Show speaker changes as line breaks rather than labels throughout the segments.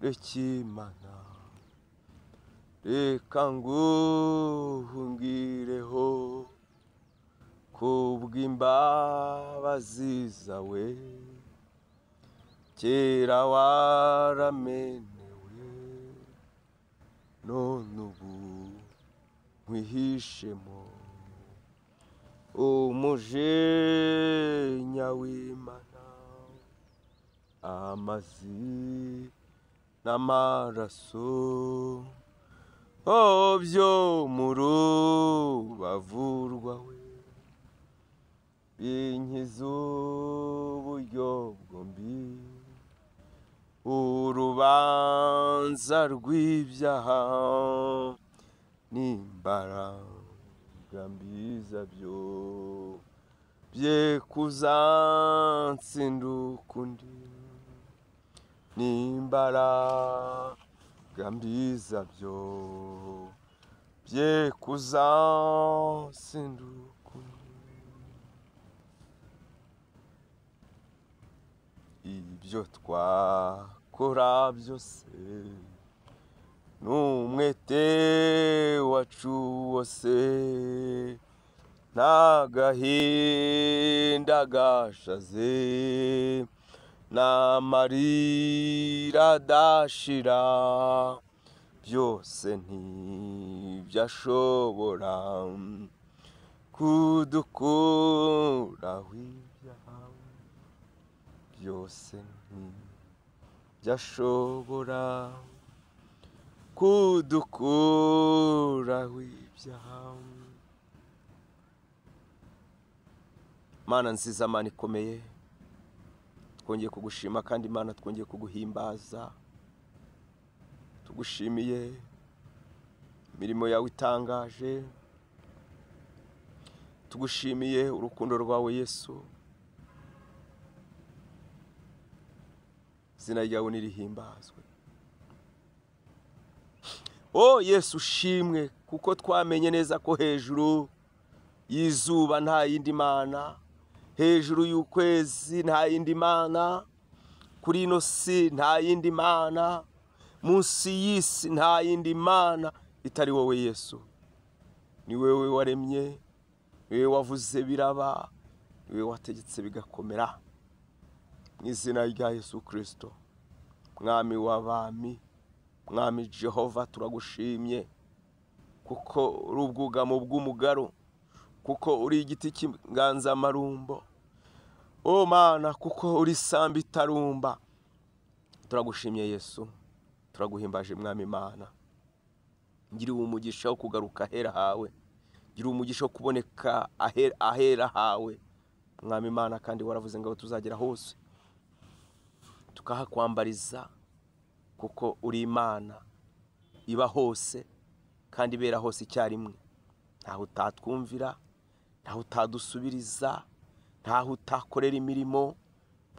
rekimana reka nguhungireho kubw'imbabazi zawe kera waramenewe none ubu nkwihishemo umujinya w'Imana amazi n'amaraso byo mu rubavu rwawe binkiza uburyo bwombi urubanza rw'ibyaha n'imbaraga mbi zabyo bye kuzansinda ukundi n'imbaraga mbi zabyo bye kuzansinda ukundi ibyo twakora byose n'umwete wacu wose n'agahinda gashaze n'amarira adashira byose ntibyashobora kudukuraho ibyaha byose ntibyashobora kudukuraho ibyaha. Mana nziza, Mana ikomeye, twongeye kugushima kandi Mana twongeye kuguhimbaza. Tugushimiye imirimo yawe itangaje, tugushimiye urukundo rwawe Yesu. Izina ryawe nirihimbazwe. Yesu ushimwe, kuko twamenye neza ko hejuru y'izuba nta yindi mana, hejuru y'ukwezi nta yindi mana, kuri ino si nta yindi mana, munsi y'isi nta yindi mana itari wowe Yesu. Ni wewe waremye, ni wewe wavuze biraba, ni wewe wategetse bigakomera. Mu izina rya Yesu Kristo, mwami w'abami, mwami Jehova, turagushimye kuko uri ubwugamo bw'umugaro, kuko uri igiti cy'inganzamarumbo. Mana, kuko uri sambi itarumba. Turagushimye Yesu, turaguhimbaje mwami Mana. Ngira umugisha wo kugaruka ahera hawe, ngira umugisha wo kuboneka ahera hawe mwami Mana, kandi waravuze ngo tuzagera hose tukahakwambariza, kuko uri Imana iba hose kandi ibera hose icyarimwe. Ntaho utatwumvira, ntaho utadusubiriza, ntaho utakorera imirimo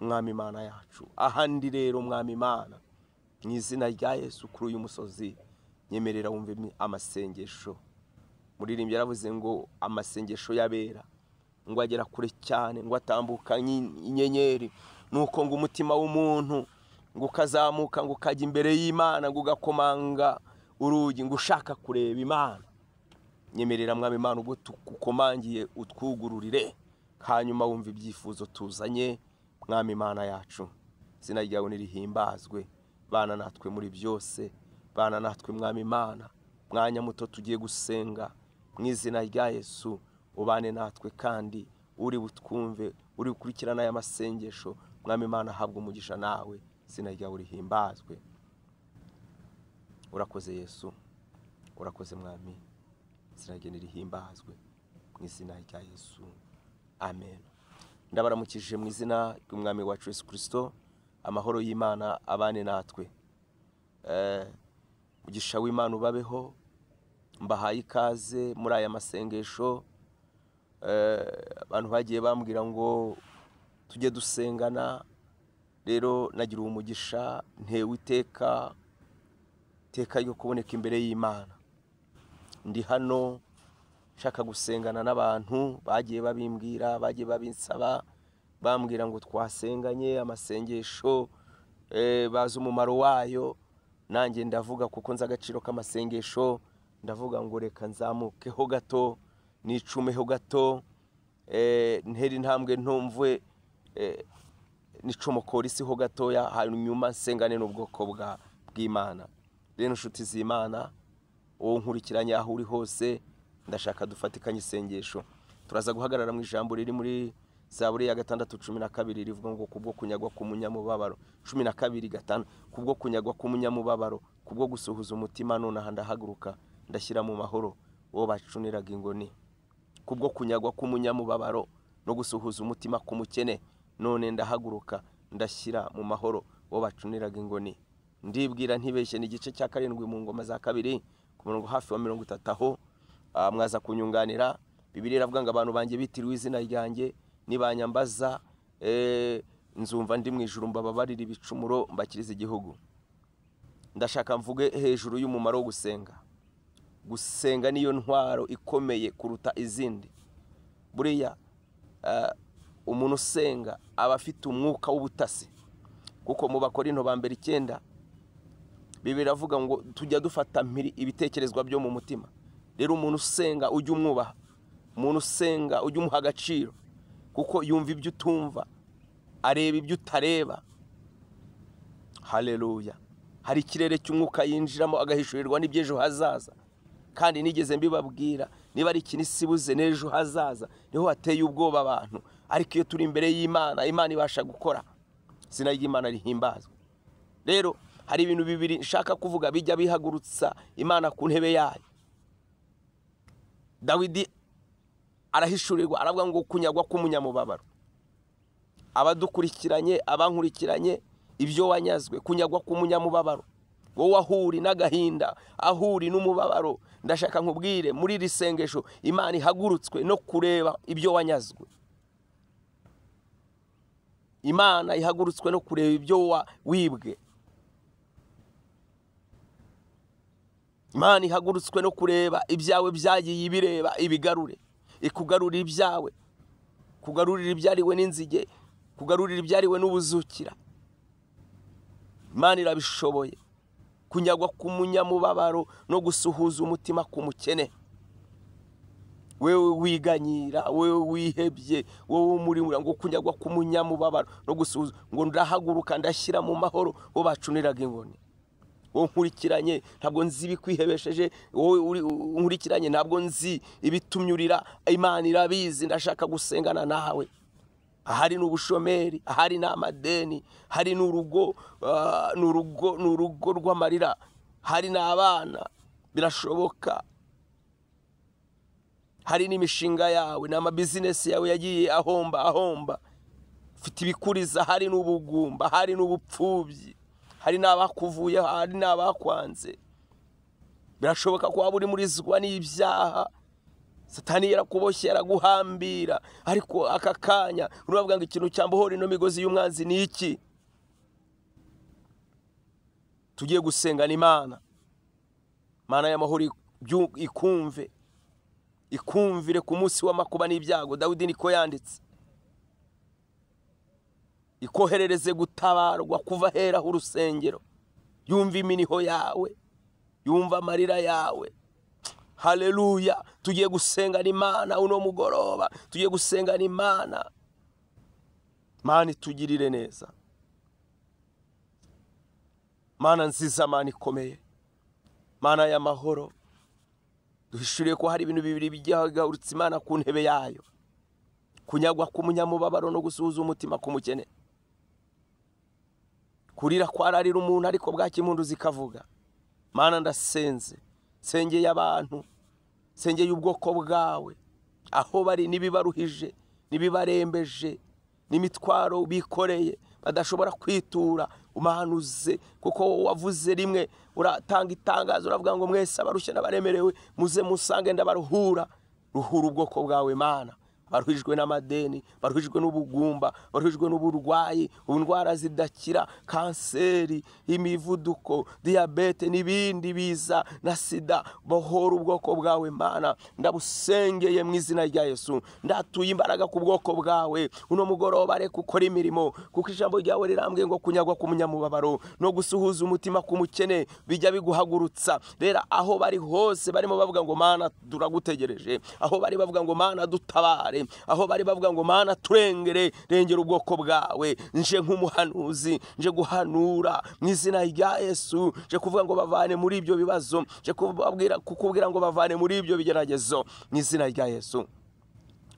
mwami Mana yacu. Ahandi rero mwami Mana, mu izina rya Yesu, kuri uyu musozi nyemerera wumve amasengesho. Muririmbyi yaravuze ngo amasengesho y'abera ngo agera kure cyane, ngo atambuka inyenyeri. Nuko ngo umutima w'umuntu ngo ukazamuka, ngo ukajya imbere y'Imana, ngo ugakomanga urugi, ngo ushaka kureba Imana. Nyemerera mwami Mana, ubwo tukukomangiye utwugururire, hanyuma wumva ibyifuzo tuzanye mwami Mana yacu. Izina ryawe nirihimbazwe. Bana natwe muri byose, bana natwe mwami Mana. Mwanya muto tugiye gusenga, mu izina rya Yesu ubane natwe, kandi uri butwumve, uri gukurikirana aya masengesho mwami Mana, habwa umugisha nawe. Izina ryawe rihimbazwe. Urakoze Yesu, urakoze mwami. Izina ryawe nirihimbazwe, mu izina rya Yesu, amen. Ndabaramukije mu izina ry'umwami wacu Yesu Kristo. Amahoro y'Imana abane natwe. Mugisha w'Imana ubabeho. Mbahaye ikaze muri aya masengesho. Abantu bagiye bambwira ngo tujye dusengana, rero nagira umugisha, ntewe iteka ryo kuboneka imbere y'Imana. Ndi hano nshaka gusengana n'abantu bagiye babimbwira, bagiye babinsaba, bambwira ngo twasenganye amasengesho bazi umumaro wayo. Nanjye ndavuga kuko nzi agaciro k'amasengesho, ndavuga ngo reka nzamukeho gato, nicumeho gato, nteri ntambwe ntumve nicomokora isi ho gatoya, hanyuma nsengane n'ubwoko bw'Imana. Rero nshuti z'Imana, uwo nkurikiranye aho uri hose, ndashaka dufatikanye isengesho. Turaza guhagarara mu ijambo riri muri Zaburi ya 6:12 rivuga ngo kubwo kunyagwa k'umunyamubabaro. 12:5 kubwo kunyagwa k'umunyamubabaro, kubwo gusuhuza umutima, none ndahaguruka ndashyira mu mahoro uwo bacuniraga ingoni. Kubwo kunyagwa k'umunyamubabaro no gusuhuza umutima k'umukene, none ndahaguruka ndashyira mu mahoro uwo bacuniraga ingoni. Ndibwira ntibeshye ni igice cya 7 mu ngoma za 2 ku murongo hafi wa 30 aho mwaza kunyunganira. Bibiliya iravuga ngo abantu banjye bitiriwe izina ryanjye nibanyambaza nzumva ndi mu ijuru mbababarira ibicumuro mbakiriza igihugu. Ndashaka mvuge hejuru y'umumaro wo gusenga. Gusenga niyo ntwaro ikomeye kuruta izindi. Buriya umuntu usenga aba afite umwuka w'ubutasi, kuko mu Bakorinto ba mbere 9 Bibiliya iravuga ngo tujya dufata mpiri ibitekerezwa byo mu mutima. Rero umuntu usenga ujye umwubaha, umuntu usenga ujye umuha agaciro, kuko yumva ibyo utumva, areba ibyo utareba. Haleluya. Hari ikirere cy'umwuka yinjiramo agahishurirwa n'ibyejo hazaza. Kandi nigeze mbibabwira, niba ari ikintu isibuze n'ejo hazaza niho hateye ubwoba abantu. Ariko iyo turi imbere y'Imana, Imana ibasha gukora, izina ry'Imana rihimbazwe. Rero hari ibintu bibiri nshaka kuvuga bijya bihagurutsa Imana ku ntebe yayo. Dawidi arahishurirwa, aravuga ngo kunyagwa k'umunyamubabaro. Abadukurikiranye, abankurikiranye, ibyo wanyazwe, kunyagwa k'umunyamubabaro, wowe ahuri n'agahinda, ahuri n'umubabaro, ndashaka nkubwire muri iri sengesho Imana ihagurutswe no kureba ibyo wanyazwe. Imana ihagurutswe no kureba ibyo wibwe. Imana ihagurutswe no kureba ibyawe byagiye ibireba ibigarure, ikugarurira ibyawe, kugarurira ibyariwe n'inzige, kugarurira ibyariwe n'ubuzukira. Imana irabishoboye. Kunyagwa k'umunyamubabaro no gusuhuza umutima k'umukene. Wewe wiganyira, wewe wihebye, wowe muri ngo kunyagwa k'umunyamubabaro no gusuhuza, ngo ndahaguruka ndashyira mu mahoro bo bacuniraga ingoni. Wowe nkurikiranye ntabwo nzi ibikwihebesheje, wowe nkurikiranye ntabwo nzi ibitumyurira, Imana irabizi. Ndashaka gusengana nawe. Ahari n'ubushomeri, ahari n'amadeni, hari n'urugo rw'amarira, hari n'abana birashoboka, hari n'imishinga yawe n'amabizinesi yawe yagiye ahomba, ufite ibikuriza, hari n'ubugumba, hari n'ubupfubyi, hari n'abakuvuye, hari n'abakwanze. Birashoboka ko waba uri muri zwa n'ibyaha, Satani yarakuboshye yaraguhambira, ariko aka kanya uravuga ngo ikintu cyambohora ino migozi y'umwanzi ni iki? Tugiye gusengana Imana. Mana y'amahoro ikumvire ku munsi w'amakuba n'ibyago. Dawidi niko yanditse. Ikoherereze gutabarwa kuva hera urusengero. Yumva iminiho yawe, yumva amarira yawe. Haleluya. Tugiye gusengana Imana uno mugoroba, tugiye gusengana Imana. Mana itugirire neza, Mana nziza, Mana ikomeye, Mana y'amahoro. Duhishuriye ko hari ibintu bibiri bijyahagurutsa Imana ku ntebe yayo. Kunyagwa k'umunyamubabaro no gusuhuza umutima k'umukene. Kurira kwararira umuntu ariko bwaki impundu zikavuga. Mana ndasenze, sengeye abantu, sengeye ubwoko bwawe, aho bari nibibaruhije, nibibarembeje, n'imitwaro bikoreye badashobora kwitura, umahanuze, kuko wavuze rimwe uratanga itangazo uravuga ngo mwese abarushye n'abaremerewe muze musange ndabaruhura. Ruhura ubwoko bwawe Mana, baruhijwe n'amadeni, baruhijwe n'ubugumba, baruhijwe n'uburwayi, indwara zidakira, kanseri, imivuduko, diyabete n'ibindi biza na sida. Bohora ubwoko bwawe Mana, ndabusengeye mu izina rya Yesu. Ndatuye imbaraga ku bwoko bwawe uno mugoroba, reka ukora imirimo, kuko ijambo ryawe rirambwiye ngo kunyagwa ku munyamubabaro no gusuhuza umutima ku mukene bijya biguhagurutsa. Rera aho bari hose barimo bavuga ngo Mana turagutegereje, aho bari bavuga ngo Mana dutabare, aho bari bavuga ngo Mana turengere, rengera ubwoko bwawe. Nje nk'umuhanuzi, nje guhanura mu izina rya Yesu, nje kuvuga ngo bavane muri ibyo bibazo, nje kukubwira ngo bavane muri ibyo bigeragezo mu izina rya Yesu.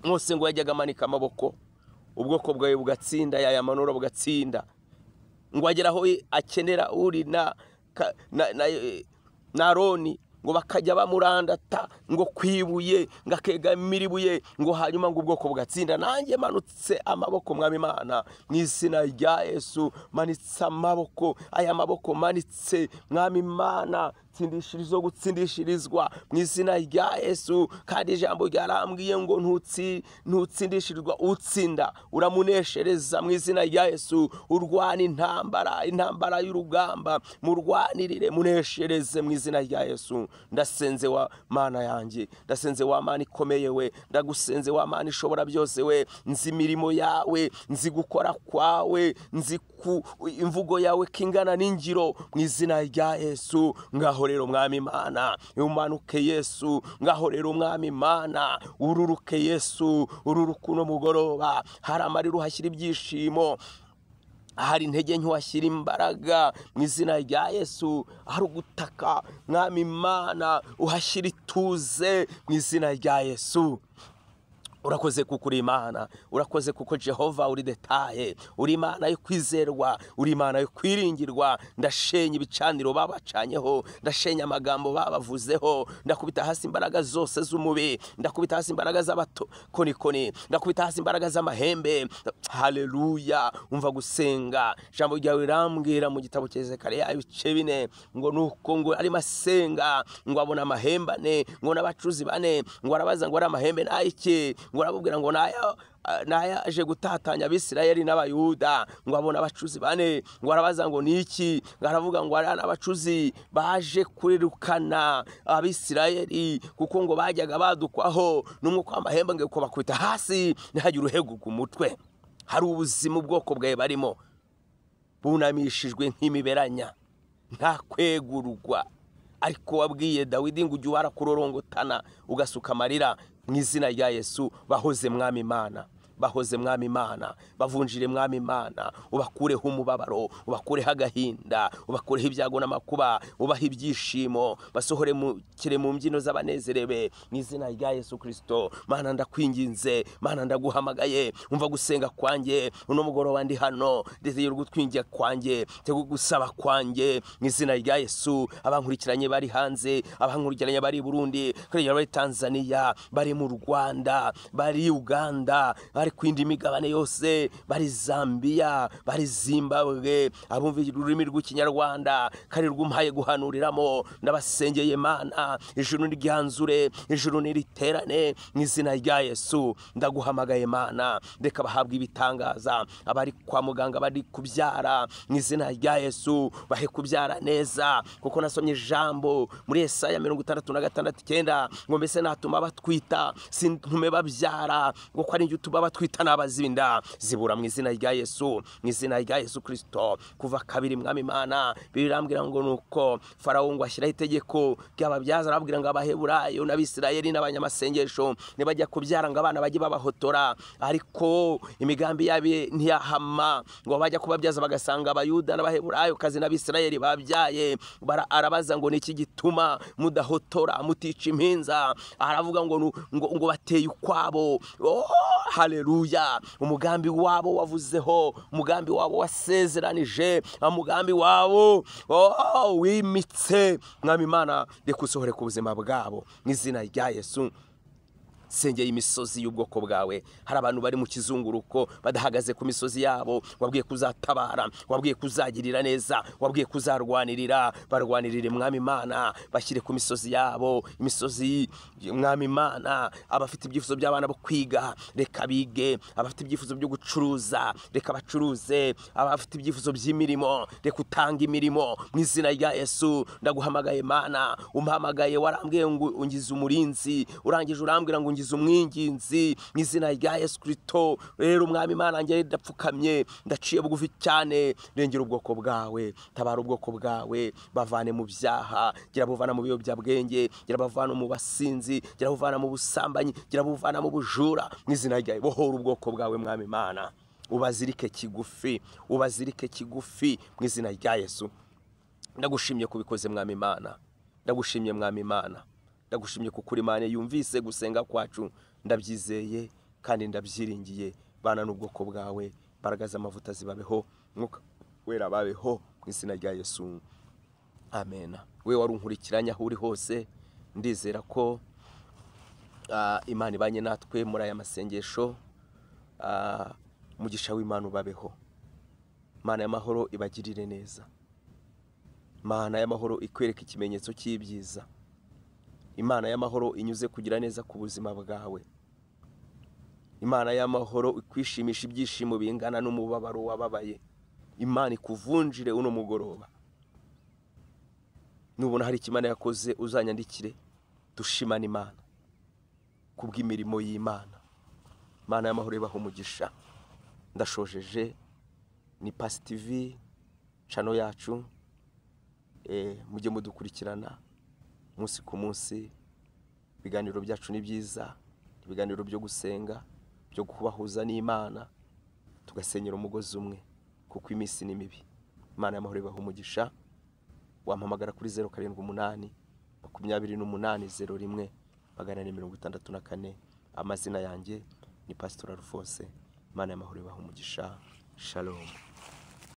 Mose ngo yajyaga amanika amaboko, ubwoko bwawe bugatsinda, yayamanura bugatsinda, ngo ageraho akenera uri na Aroni, ngo bakajya bamurandata ngo kwibuye, ngo akegamira ibuye, ngo hanyuma ngo ubwoko bugatsinda. Nanjye manutse amaboko Mwami Imana mu izina rya Yesu, manitse amaboko, aya maboko manitse Mwami Imana, tsindishirizo gutsindishirizwa mu izina rya Yesu. Kandi ijambo ryarambwiye ngo ntutsindishirizwa, utsinda uramuneshereza mu izina rya Yesu. Urwana intambara y'urugamba, murwanirire muneshereze mu izina rya Yesu. Ndasenze wa Mana yanjye, ndasenze wa Mana ikomeye we, ndagusenze wa Mana ishobora byose we. Nzi imirimo yawe, nzi gukora kwawe, nzi imvugo yawe kingana n'ingiro mu izina rya Yesu. Ngaho rero Mwami Imana umanuke Yesu, ngaho rero Mwami Imana ururuke Yesu, ururuka uno mugoroba. Hari amarira uhashyira ibyishimo, hari intege nke uhashyira imbaraga mu izina rya Yesu. Hari ugutaka Mwami Imana uhashyira ituze mu izina rya Yesu. Urakoze kuko uri Imana, urakoze kuko Jehova uri detaye, uri Imana yo kwizerwa, uri Imana yo kwiringirwa. Ndashenya ibicaniro babacanyeho, ndashenya amagambo babavuzeho, ndakubita hasi imbaraga zose z'umubi, ndakubita hasi imbaraga z'abakonikoni, ndakubita hasi imbaraga z'amahembe. Haleluya. Umva gusenga, ijambo ryawe rirambwira mu gitabo cya Zekariya ibice 4 ngo nuko ngo ari masenga, ngo abona amahembe ane, ngo n'abacuzi bane, ngo arabaza ngo ari amahembe n'ayiki, ngo arabubwira ngo naya aje gutatanya Abisirayeli n'Abayuda. Ngo abona abacuzi bane, ngo arabaza ngo niki, ngo aravuga ngo ari abacuzi baje kurirukana Abisirayeli, kuko ngo bajyaga badukwaho n'umwuka w'amahembe ngo bakubita hasi ntihagire uheguka ku mutwe. Hari ubuzima ubwoko bwawe barimo bunamishijwe nk'imiberanya, nta kwegurwa. Ariko wabwiye Dawidi ngo ujye warakurorongotana ugasuka amarira mu izina rya Yesu. Bahoze Mwami Imana, bahoze Mwami Imana, bavunjire Mwami Imana, ubakureho umubabaro, ubakureho agahinda, ubakureho ibyago n'amakuba, ubaha ibyishimo, basohore mu mbyino z'abanezerebe mu izina rya Yesu Kristo. Mana ndakwinginze, Mana ndaguhamagaye, umva gusenga kwanjye uno mugoroba ndi hano, ndetse y'urugutwingiye kwanjye, tego gusaba kwanjye mu izina rya Yesu. Abankurikiranye bari hanze, abankurikiranye bari Burundi, bari Tanzania, bari mu Rwanda, bari Uganda, bari kwindi migabane yose, bari Zambia, bari Zimbabwe, abumva ururimi rw'ikinyarwanda kandi rw'umpaye guhanuriramo, ndabasengeye Mana, ijuru niryanzure, ijuru niriterane mu izina rya Yesu. Ndaguhamagaye Mana, reka bahabwa ibitangaza, abari kwa muganga bari kubyara mu izina rya Yesu, bahe kubyara neza, kuko nasomye ijambo muri Yesaya 66:9 ngo mbese natuma batwita sintume babyara, ngo ko ari njye utuma batwita n'abazinda zibura mu izina rya Yesu, mu izina rya Yesu Kristo. Kuva 2 Mwami Imana birambwira ngo nuko Farawo ngo ashyiraho itegeko ry'ababyaza, arabwira ngo Abaheburayo n'Abisirayeli n'abanyamasengesho nibajya kubyara ngo abana bajye babahotora, ariko imigambi yabe ntiyahama, ngo bajya kubabyaza bagasanga Abayuda n'Abaheburayo kazi n'Abisirayeli babyaye. Arabaza ngo niki gituma mudahotora mutica impinza? Aravuga ngo bateye ukwabo. Haleluya. Umugambi wabo wavuzeho, umugambi wabo wasezeranije, umugambi wabo wimitse Mwami Imana, reka usohore ku buzima bwabo mu izina rya Yesu. sengeye imisozi y'ubwoko bwawe. Hari abantu bari mu kizunguruko badahagaze ku misozi yabo, wabwiye kuzatabara, wabwiye kuzagirira neza, wabwiye kuzarwanirira. Barwanirire Mwami Imana, bashyire ku misozi yabo, imisozi Mwami Imana. Abafite ibyifuzo by'abana bo kwiga, reka bige. Abafite ibyifuzo byo gucuruza, reka bacuruze. Abafite ibyifuzo by'imirimo, reka utanga imirimo mu izina rya Yesu. Ndaguhamagaye Mana, umpamagaye, warambwiye ngo ungize umurinzi, urangije urambwira ngo ungize umwinginzi mu izina rya Yesu Kristo. Rero Mwami Imana, njye ndapfukamye, ndaciye bugufi cyane. Rengera ubwoko bwawe, tabara ubwoko bwawe, bavane mu byaha, gira buvana mu biyobyabwenge, gira bavana mu basinzi, gira buvana mu busambanyi, gira buvana mu bujura mu izina rya Yesu. Bohora ubwoko bwawe Mwami Imana, ubazirike kigufi, ubazirike kigufi mu izina rya Yesu. Ndagushimye kubikoze Mwami Imana, ndagushimye Mwami Imana, ndagushimye kuko uri Imana yumvise gusenga kwacu. Ndabyizeye kandi ndabyiringiye. Bana n'ubwoko bwawe, baragaza amavuta zibabeho, Mwuka Wera babeho mu izina rya Yesu. Amen. We wari unkurikiranya aho uri hose, ndizera ko Imana ibanye natwe muri aya masengesho. Umugisha w'Imana ubabeho. Mana y'amahoro ibagirire neza. Mana y'amahoro ikwereka ikimenyetso cy'ibyiza. Imana y'amahoro inyuze kugira neza ku buzima bwawe. Imana y'amahoro ikwishimisha ibyishimo bingana n'umubabaro wababaye. Imana ikuvunjire uno mugoroba. Nubona hari ikimana yakoze uzanyandikire, dushimane Imana kubw'imirimo y'Imana. Mana y'amahoro ibaho umugisha. Ndashojeje. Ni Pasi TV channel yacu. Mujye mudukurikirana munsi ku munsi. Ibiganiro byacu ni byiza, ibiganiro byo gusenga, byo kubahuza n'Imana, tugasenyera umugozi umwe kuko iminsi ni mibi. Imana y'amahoro ibaho umugisha. Wampamagara kuri 078 28 01 464. Amazina yanjye ni Pastor Alphonse. Imana y'amahoro ibaho umugisha. Shalom.